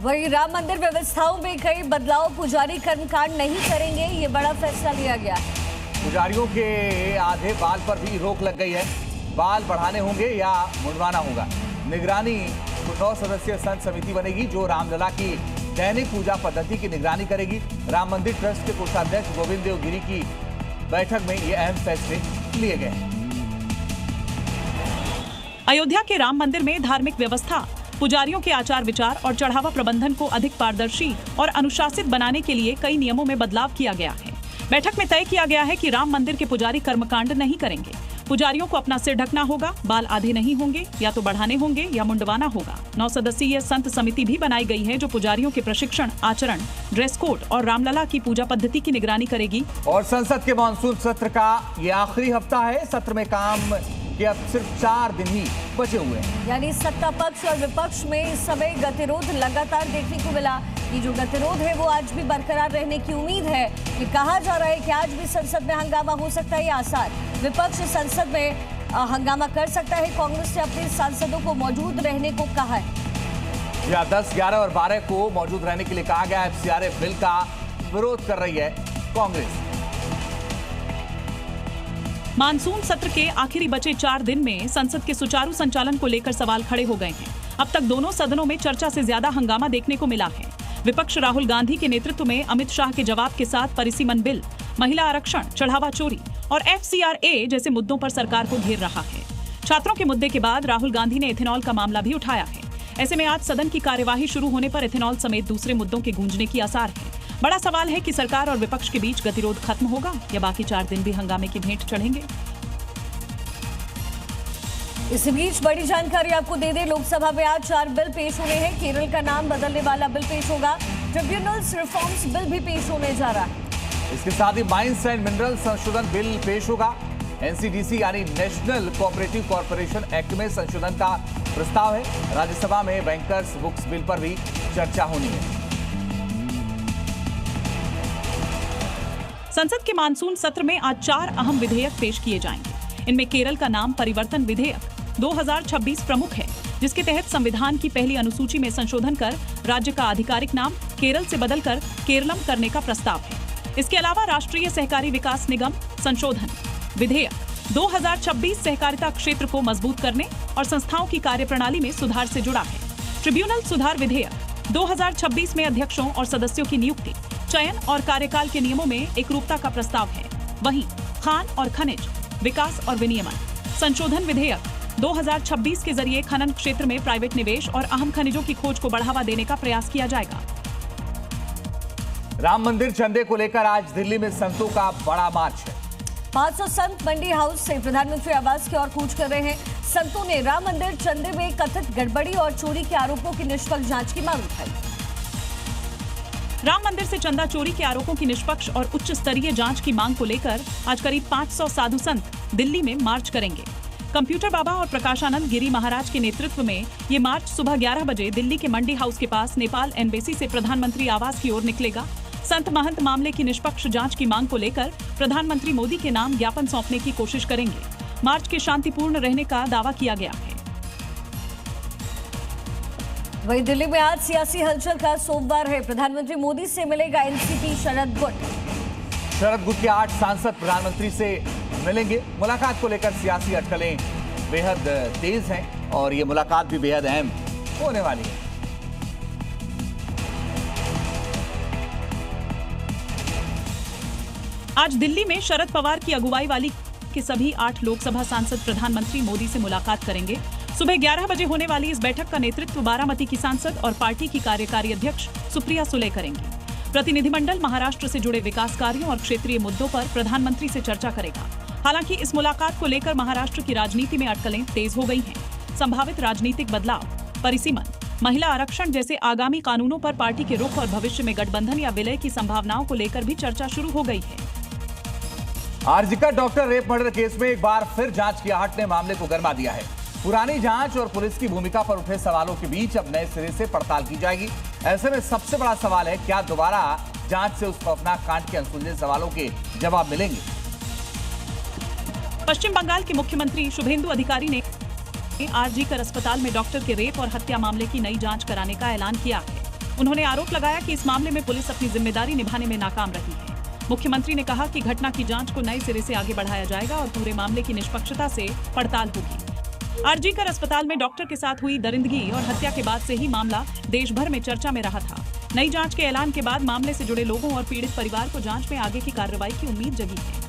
वही राम मंदिर व्यवस्थाओं में कई बदलाव, पुजारी कर्मकांड नहीं करेंगे, ये बड़ा फैसला लिया गया है। पुजारियों के आधे बाल पर भी रोक लग गई है। बाल बढ़ाने होंगे या मुंडवाना होगा। निगरानी 9 सदस्यीय संत समिति बनेगी जो रामलला की दैनिक पूजा पद्धति की निगरानी करेगी। राम मंदिर ट्रस्ट के कोषाध्यक्ष गोविंद देव गिरी की बैठक में ये अहम फैसले लिए गए हैं। अयोध्या के राम मंदिर में धार्मिक व्यवस्था, पुजारियों के आचार विचार और चढ़ावा प्रबंधन को अधिक पारदर्शी और अनुशासित बनाने के लिए कई नियमों में बदलाव किया गया है। बैठक में तय किया गया है कि राम मंदिर के पुजारी कर्मकांड नहीं करेंगे। पुजारियों को अपना सिर ढकना होगा, बाल आधे नहीं होंगे, या तो बढ़ाने होंगे या मुंडवाना होगा। 9 सदस्यीय संत समिति भी बनाई गई है जो पुजारियों के प्रशिक्षण, आचरण, ड्रेस कोड और रामलला की पूजा पद्धति की निगरानी करेगी। और संसद के मानसून सत्र का ये आखिरी हफ्ता है। सत्र में काम के अब सिर्फ 4 दिन ही बचे हुए हैं। यानी सत्ता पक्ष और विपक्ष में इस समय गतिरोध लगातार देखने को मिला। ये जो गतिरोध है वो आज भी बरकरार रहने की उम्मीद है। कि कहा जा रहा है कि आज भी संसद में हंगामा हो सकता है। ये आसार विपक्ष संसद में हंगामा कर सकता है। कांग्रेस ने अपने सांसदों को मौजूद रहने को कहा है। या 10, 11 और 12 को मौजूद रहने के लिए कहा गया है। FCRA बिल का विरोध कर रही है कांग्रेस। मानसून सत्र के आखिरी बचे 4 दिन में संसद के सुचारू संचालन को लेकर सवाल खड़े हो गए हैं। अब तक दोनों सदनों में चर्चा से ज्यादा हंगामा देखने को मिला है। विपक्ष राहुल गांधी के नेतृत्व में अमित शाह के जवाब के साथ परिसीमन बिल, महिला आरक्षण, चढ़ावा चोरी और FCRA जैसे मुद्दों पर सरकार को घेर रहा है। छात्रों के मुद्दे के बाद राहुल गांधी ने इथेनॉल का मामला भी उठाया है। ऐसे में आज सदन की कार्यवाही शुरू होने पर इथेनॉल समेत दूसरे मुद्दों के गूंजने की आसार है। बड़ा सवाल है कि सरकार और विपक्ष के बीच गतिरोध खत्म होगा या बाकी 4 दिन भी हंगामे की भेंट चढ़ेंगे। इस बीच बड़ी जानकारी आपको दे दें, लोकसभा में आज 4 बिल पेश हुए हैं। केरल का नाम बदलने वाला बिल पेश होगा। ट्रिब्यूनल्स रिफॉर्म्स बिल भी पेश होने जा रहा है। इसके साथ ही माइंस एंड मिनरल संशोधन बिल पेश होगा। NCDC यानी नेशनल कोऑपरेटिव कॉर्पोरेशन एक्ट में संशोधन का प्रस्ताव है। राज्यसभा में बैंकर्स बुक्स बिल पर भी चर्चा होनी है। संसद के मानसून सत्र में आज 4 अहम विधेयक पेश किए जाएंगे। इनमें केरल का नाम परिवर्तन विधेयक 2026 प्रमुख है, जिसके तहत संविधान की पहली अनुसूची में संशोधन कर राज्य का आधिकारिक नाम केरल से बदलकर केरलम करने का प्रस्ताव है। इसके अलावा राष्ट्रीय सहकारी विकास निगम संशोधन विधेयक 2026 सहकारिता क्षेत्र को मजबूत करने और संस्थाओं की कार्यप्रणाली में सुधार से जुड़ा है। ट्रिब्यूनल सुधार विधेयक 2026 में अध्यक्षों और सदस्यों की नियुक्ति, चयन और कार्यकाल के नियमों में एकरूपता का प्रस्ताव है। वहीं खान और खनिज विकास और विनियमन संशोधन विधेयक 2026 के जरिए खनन क्षेत्र में प्राइवेट निवेश और अहम खनिजों की खोज को बढ़ावा देने का प्रयास किया जाएगा। राम मंदिर चंदे को लेकर आज दिल्ली में संतों का बड़ा मार्च है। 500 संत मंडी हाउस से प्रधानमंत्री आवास की ओर कूच कर रहे हैं। संतों ने राम मंदिर चंदे में कथित गड़बड़ी और चोरी के आरोपों की निष्पक्ष जांच की मांग उठाई। राम मंदिर से चंदा चोरी के आरोपों की निष्पक्ष और उच्च स्तरीय जांच की मांग को लेकर आज करीब 500 साधु संत दिल्ली में मार्च करेंगे। कंप्यूटर बाबा और प्रकाशानंद गिरी महाराज के नेतृत्व में ये मार्च सुबह 11 बजे दिल्ली के मंडी हाउस के पास नेपाल एम्बेसी से प्रधानमंत्री आवास की ओर निकलेगा। संत महंत मामले की निष्पक्ष जांच की मांग को लेकर प्रधानमंत्री मोदी के नाम ज्ञापन सौंपने की कोशिश करेंगे। मार्च के शांतिपूर्ण रहने का दावा किया गया है। वहीं दिल्ली में आज सियासी हलचल का सोमवार है। प्रधानमंत्री मोदी से मिलेगा एनसीपी शरद गुट। शरद गुट के 8 सांसद प्रधानमंत्री से मिलेंगे। मुलाकात को लेकर सियासी अटकलें बेहद तेज हैं और ये मुलाकात भी बेहद अहम होने वाली है। आज दिल्ली में शरद पवार की अगुवाई वाली के सभी 8 लोकसभा सांसद प्रधानमंत्री मोदी से मुलाकात करेंगे। सुबह 11 बजे होने वाली इस बैठक का नेतृत्व बारामती की सांसद और पार्टी की कार्यकारी अध्यक्ष सुप्रिया सुले करेंगी। प्रतिनिधिमंडल महाराष्ट्र से जुड़े विकास कार्यों और क्षेत्रीय मुद्दों पर प्रधानमंत्री से चर्चा करेगा। हालांकि इस मुलाकात को लेकर महाराष्ट्र की राजनीति में अटकलें तेज हो गई हैं। संभावित राजनीतिक बदलाव, परिसीमन, महिला आरक्षण जैसे आगामी कानूनों पर पार्टी के रुख और भविष्य में गठबंधन या विलय की संभावनाओं को लेकर भी चर्चा शुरू हो गई है। RG Kar doctor rape murder case में एक बार फिर जांच की आहट ने मामले को गरमा दिया है। पुरानी जांच और पुलिस की भूमिका पर उठे सवालों के बीच अब नए सिरे से पड़ताल की जाएगी। ऐसे में सबसे बड़ा सवाल है, क्या दोबारा जांच से उस खौफनाक कांड के अनसुलझे सवालों के जवाब मिलेंगे? पश्चिम बंगाल के मुख्यमंत्री शुभेंदु अधिकारी ने आरजीकर अस्पताल में डॉक्टर के रेप और हत्या मामले की नई जांच कराने का ऐलान किया है। उन्होंने आरोप लगाया कि इस मामले में पुलिस अपनी जिम्मेदारी निभाने में नाकाम रही है। मुख्यमंत्री ने कहा कि घटना की जांच को नए सिरे से आगे बढ़ाया जाएगा और पूरे मामले की निष्पक्षता से पड़ताल होगी। आरजीकर अस्पताल में डॉक्टर के साथ हुई दरिंदगी और हत्या के बाद से ही मामला देश भर में चर्चा में रहा था। नई जांच के ऐलान के बाद मामले से जुड़े लोगों और पीड़ित परिवार को जांच में आगे की कार्रवाई की उम्मीद जगी है।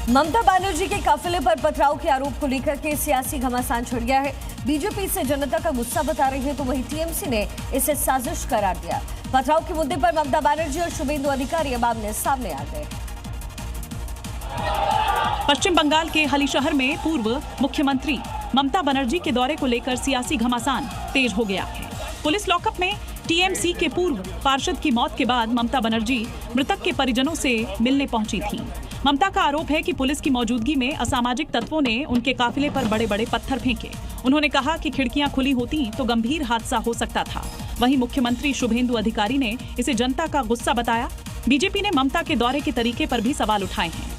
ममता बनर्जी के काफिले पर पथराव के आरोप को लेकर के सियासी घमासान छिड़ गया है। बीजेपी इसे जनता का गुस्सा बता रही है तो वहीं टीएमसी ने इसे साजिश करार दिया। पथराव के मुद्दे पर ममता बनर्जी और शुभेंदु अधिकारी अब आमने सामने आ गए। पश्चिम बंगाल के हलीशहर में पूर्व मुख्यमंत्री ममता बनर्जी के दौरे को लेकर सियासी घमासान तेज हो गया है। पुलिस लॉकअप में टीएमसी के पूर्व पार्षद की मौत के बाद ममता बनर्जी मृतक के परिजनों से मिलने पहुंची थी। ममता का आरोप है कि पुलिस की मौजूदगी में असामाजिक तत्वों ने उनके काफिले पर बड़े बड़े पत्थर फेंके। उन्होंने कहा कि खिड़कियां खुली होती तो गंभीर हादसा हो सकता था। वहीं मुख्यमंत्री शुभेंदु अधिकारी ने इसे जनता का गुस्सा बताया। बीजेपी ने ममता के दौरे के तरीके पर भी सवाल उठाए हैं।